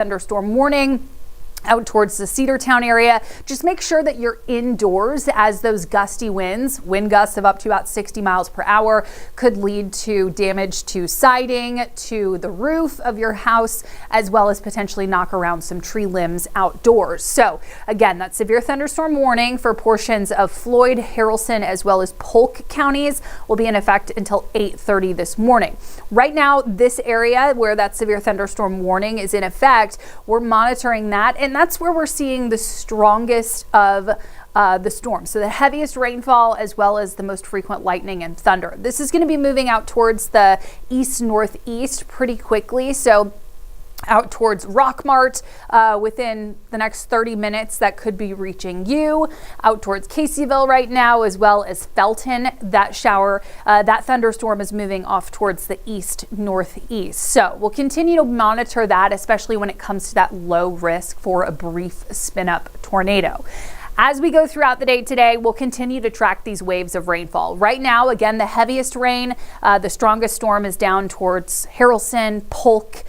thunderstorm warning out towards the Cedartown area. Just make sure that you're indoors, as those gusty winds, wind gusts of up to about 60 miles per hour, could lead to damage to siding, to the roof of your house, as well as potentially knock around some tree limbs outdoors. So again, that severe thunderstorm warning for portions of Floyd, Haralson, as well as Polk counties will be in effect until 8:30 this morning. Right now, this area where that severe thunderstorm warning is in effect, we're monitoring that, and that's where we're seeing the strongest of the storm. So the heaviest rainfall, as well as the most frequent lightning and thunder. This is going to be moving out towards the east-northeast pretty quickly. So out towards Rockmart within the next 30 minutes, that could be reaching you. Out towards Caseyville right now, as well as Felton. That thunderstorm is moving off towards the east-northeast. So we'll continue to monitor that, especially when it comes to that low risk for a brief spin-up tornado. As we go throughout the day today, we'll continue to track these waves of rainfall. Right now, again, the heaviest rain, the strongest storm is down towards Haralson, Polk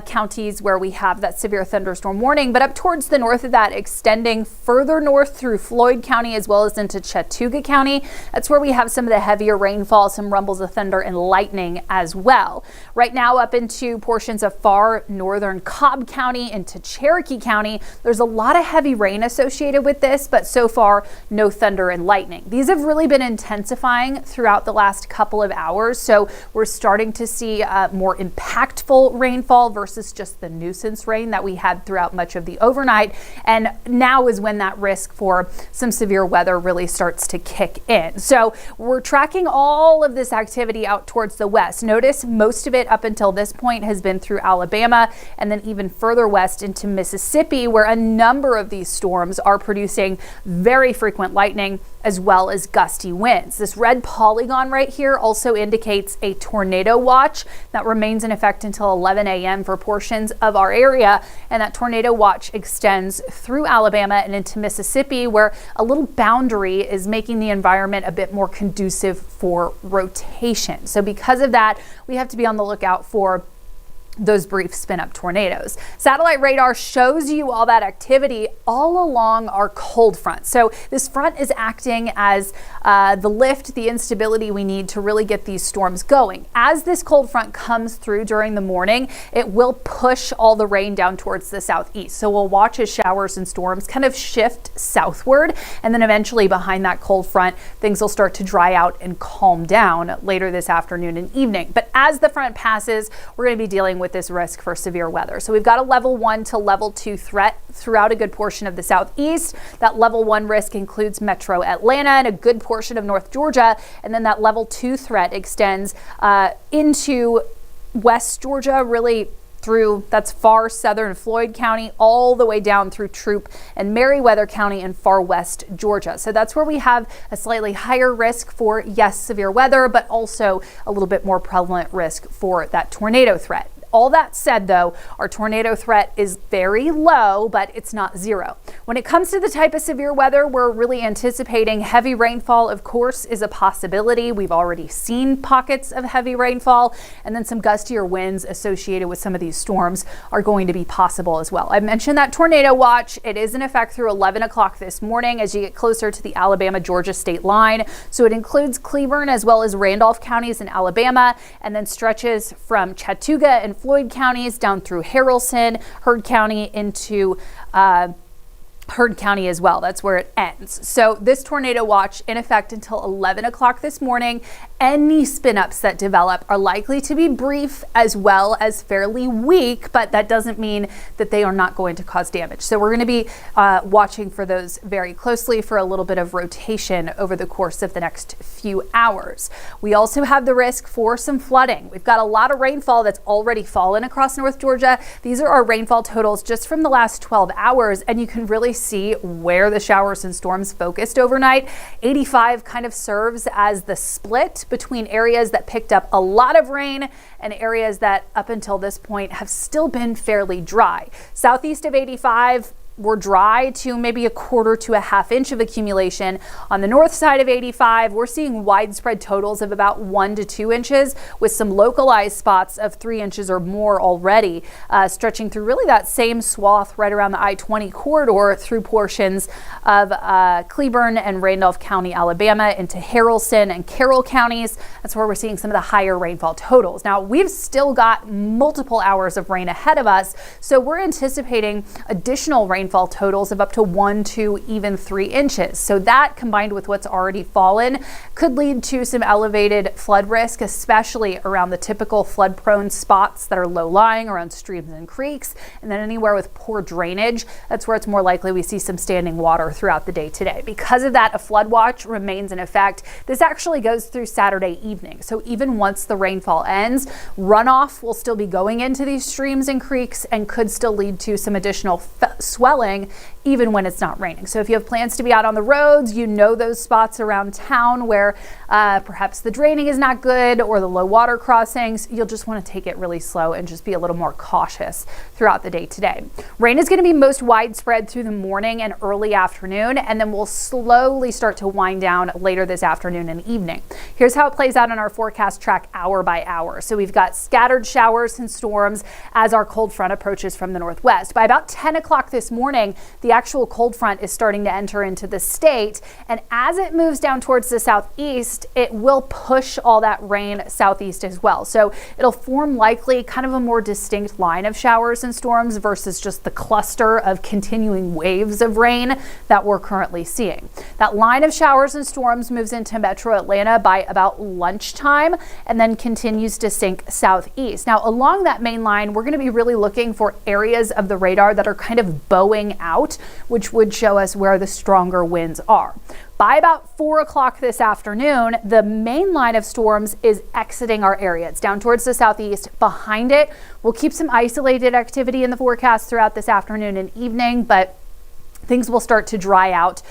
counties, where we have that severe thunderstorm warning, but up towards the north of that, extending further north through Floyd County as well as into Chattooga County. That's where we have some of the heavier rainfall, some rumbles of thunder and lightning as well. Right now, up into portions of far northern Cobb County into Cherokee County, there's a lot of heavy rain associated with this, but so far no thunder and lightning. These have really been intensifying throughout the last couple of hours, so we're starting to see more impactful rainfall versus just the nuisance rain that we had throughout much of the overnight. And now is when that risk for some severe weather really starts to kick in. So we're tracking all of this activity out towards the west. Notice most of it up until this point has been through Alabama and then even further west into Mississippi, where a number of these storms are producing very frequent lightning as well as gusty winds. This red polygon right here also indicates a tornado watch that remains in effect until 11 a.m. for portions of our area, and that tornado watch extends through Alabama and into Mississippi, where a little boundary is making the environment a bit more conducive for rotation. So because of that, we have to be on the lookout for those brief spin-up tornadoes. Satellite radar shows you all that activity all along our cold front. So this front is acting as the lift, the instability we need to really get these storms going. As this cold front comes through during the morning, it will push all the rain down towards the southeast. So we'll watch as showers and storms kind of shift southward, and then eventually behind that cold front, things will start to dry out and calm down later this afternoon and evening. But as the front passes, we're going to be dealing with this risk for severe weather. So we've got a level 1 to level 2 threat throughout a good portion of the southeast. That level 1 risk includes metro Atlanta and a good portion of North Georgia. And then that level 2 threat extends into West Georgia, really through, that's far southern Floyd County, all the way down through Troup and Meriwether County and far west Georgia. So that's where we have a slightly higher risk for, yes, severe weather, but also a little bit more prevalent risk for that tornado threat. All that said, though, our tornado threat is very low, but it's not zero. When it comes to the type of severe weather, we're really anticipating heavy rainfall, of course, is a possibility. We've already seen pockets of heavy rainfall, and then some gustier winds associated with some of these storms are going to be possible as well. I mentioned that tornado watch. It is in effect through 11 o'clock this morning as you get closer to the Alabama-Georgia state line. So it includes Cleburne as well as Randolph counties in Alabama, and then stretches from Chattooga and Floyd counties down through Haralson, Heard County into Heard County as well. That's where it ends. So this tornado watch in effect until 11 o'clock this morning. Any spin-ups that develop are likely to be brief as well as fairly weak, but that doesn't mean that they are not going to cause damage. So we're going to be watching for those very closely for a little bit of rotation over the course of the next few hours. We also have the risk for some flooding. We've got a lot of rainfall that's already fallen across North Georgia. These are our rainfall totals just from the last 12 hours, and you can really see where the showers and storms focused overnight. 85 kind of serves as the split between areas that picked up a lot of rain and areas that up until this point have still been fairly dry. Southeast of 85, we're dry to maybe a quarter to a half inch of accumulation. On the north side of 85, we're seeing widespread totals of about 1 to 2 inches with some localized spots of 3 inches or more already, stretching through really that same swath right around the I-20 corridor through portions of Cleburne and Randolph County, Alabama, into Haralson and Carroll counties. That's where we're seeing some of the higher rainfall totals. Now, we've still got multiple hours of rain ahead of us, so we're anticipating additional rainfall totals of up to 1 to even 3 inches. So that, combined with what's already fallen, could lead to some elevated flood risk, especially around the typical flood-prone spots that are low-lying around streams and creeks, and then anywhere with poor drainage. That's where it's more likely we see some standing water throughout the day today. Because of that, a flood watch remains in effect. This actually goes through Saturday evening. So even once the rainfall ends, runoff will still be going into these streams and creeks and could still lead to some additional swelling even when it's not raining. So if you have plans to be out on the roads, you know those spots around town where perhaps the draining is not good or the low water crossings, you'll just want to take it really slow and just be a little more cautious throughout the day today. Rain is going to be most widespread through the morning and early afternoon, and then we'll slowly start to wind down later this afternoon and evening. Here's how it plays out on our forecast track hour by hour. So we've got scattered showers and storms as our cold front approaches from the northwest. By about 10 o'clock this morning, the actual cold front is starting to enter into the state, and as it moves down towards the southeast, it will push all that rain southeast as well. So it'll form likely kind of a more distinct line of showers and storms versus just the cluster of continuing waves of rain that we're currently seeing. That line of showers and storms moves into metro Atlanta by about lunchtime and then continues to sink southeast. Now, along that main line, we're going to be really looking for areas of the radar that are kind of bowing out, which would show us where the stronger winds are. By about 4 o'clock this afternoon, the main line of storms is exiting our area. It's down towards the southeast. Behind it, we'll keep some isolated activity in the forecast throughout this afternoon and evening, but things will start to dry out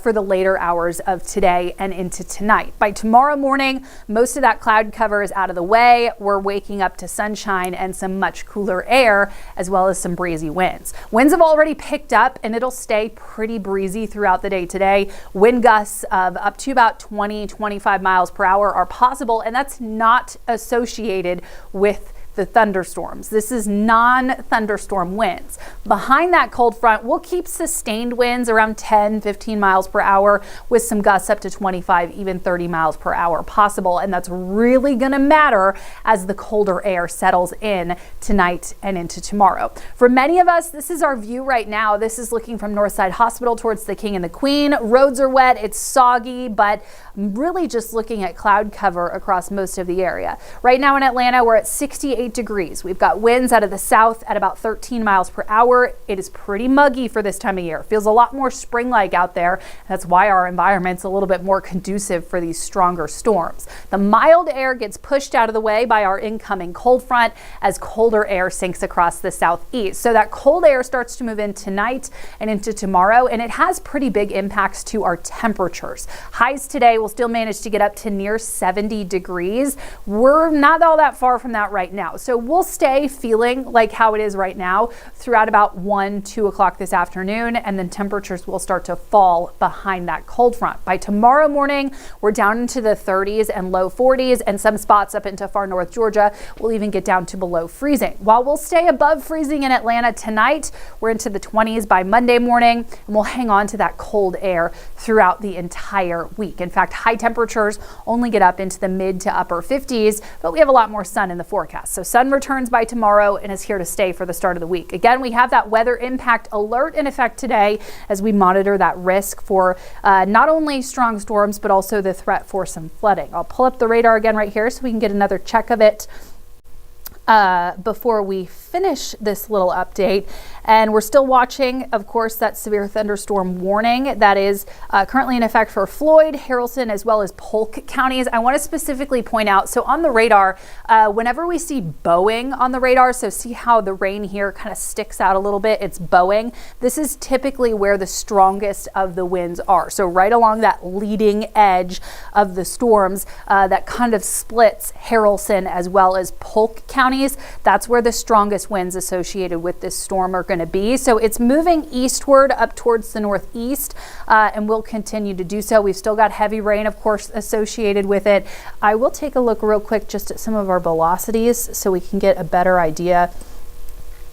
for the later hours of today and into tonight. By tomorrow morning, most of that cloud cover is out of the way. We're waking up to sunshine and some much cooler air, as well as some breezy winds. Winds have already picked up, and it'll stay pretty breezy throughout the day today. Wind gusts of up to about 20-25 miles per hour are possible, and that's not associated with the thunderstorms. This is non-thunderstorm winds. Behind that cold front, we'll keep sustained winds around 10-15 miles per hour with some gusts up to 25, even 30 miles per hour possible. And that's really going to matter as the colder air settles in tonight and into tomorrow. For many of us, this is our view right now. This is looking from Northside Hospital towards the King and the Queen. Roads are wet, it's soggy, but really just looking at cloud cover across most of the area. Right now in Atlanta, we're at 68 degrees. We've got winds out of the south at about 13 miles per hour. It is pretty muggy for this time of year. Feels a lot more spring-like out there. That's why our environment's a little bit more conducive for these stronger storms. The mild air gets pushed out of the way by our incoming cold front as colder air sinks across the southeast. So that cold air starts to move in tonight and into tomorrow, and it has pretty big impacts to our temperatures. Highs today will still manage to get up to near 70 degrees. We're not all that far from that right now. So we'll stay feeling like how it is right now throughout about 1-2 o'clock this afternoon, and then temperatures will start to fall behind that cold front. By tomorrow morning, we're down into the 30s and low 40s, and some spots up into far north Georgia will even get down to below freezing. While we'll stay above freezing in Atlanta tonight, we're into the 20s by Monday morning, and we'll hang on to that cold air throughout the entire week. In fact, high temperatures only get up into the mid to upper 50s, but we have a lot more sun in the forecast. So sun returns by tomorrow and is here to stay for the start of the week. Again, we have that weather impact alert in effect today as we monitor that risk for not only strong storms, but also the threat for some flooding. I'll pull up the radar again right here so we can get another check of it before we finish this little update. And we're still watching, of course, that severe thunderstorm warning that is currently in effect for Floyd, Haralson, as well as Polk counties. I want to specifically point out, so on the radar, whenever we see bowing on the radar, so see how the rain here kind of sticks out a little bit, it's bowing. This is typically where the strongest of the winds are. So right along that leading edge of the storms that kind of splits Haralson as well as Polk counties, that's where the strongest strongest winds associated with this storm are going to be. So it's moving eastward up towards the northeast and will continue to do so. We've still got heavy rain, of course, associated with it. I will take a look real quick just at some of our velocities so we can get a better idea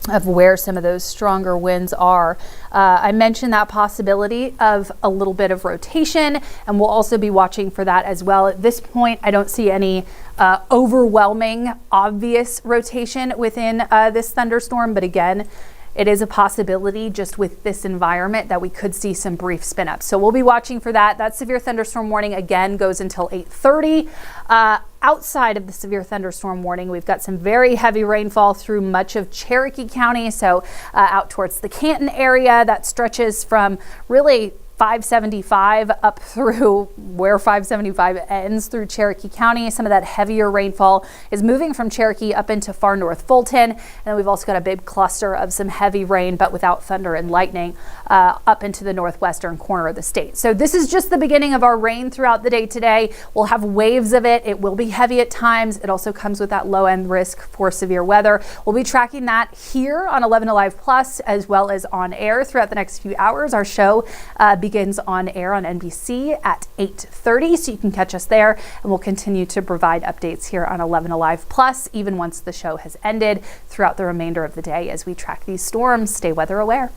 of where some of those stronger winds are. I mentioned that possibility of a little bit of rotation, and we'll also be watching for that as well. At this point, I don't see any overwhelming, obvious rotation within this thunderstorm, but again, it is a possibility just with this environment that we could see some brief spin ups. So we'll be watching for that. That severe thunderstorm warning again goes until 8:30. Outside of the severe thunderstorm warning, we've got some very heavy rainfall through much of Cherokee County. So out towards the Canton area, that stretches from really 575 up through where 575 ends through Cherokee County. Some of that heavier rainfall is moving from Cherokee up into far north Fulton. And then we've also got a big cluster of some heavy rain, but without thunder and lightning, up into the northwestern corner of the state. So this is just the beginning of our rain throughout the day today. We'll have waves of it. It will be heavy at times. It also comes with that low end risk for severe weather. We'll be tracking that here on 11Alive Plus as well as on air throughout the next few hours. Our show begins on air on NBC at 8:30, so you can catch us there, and we'll continue to provide updates here on 11Alive Plus even once the show has ended throughout the remainder of the day as we track these storms. Stay weather aware.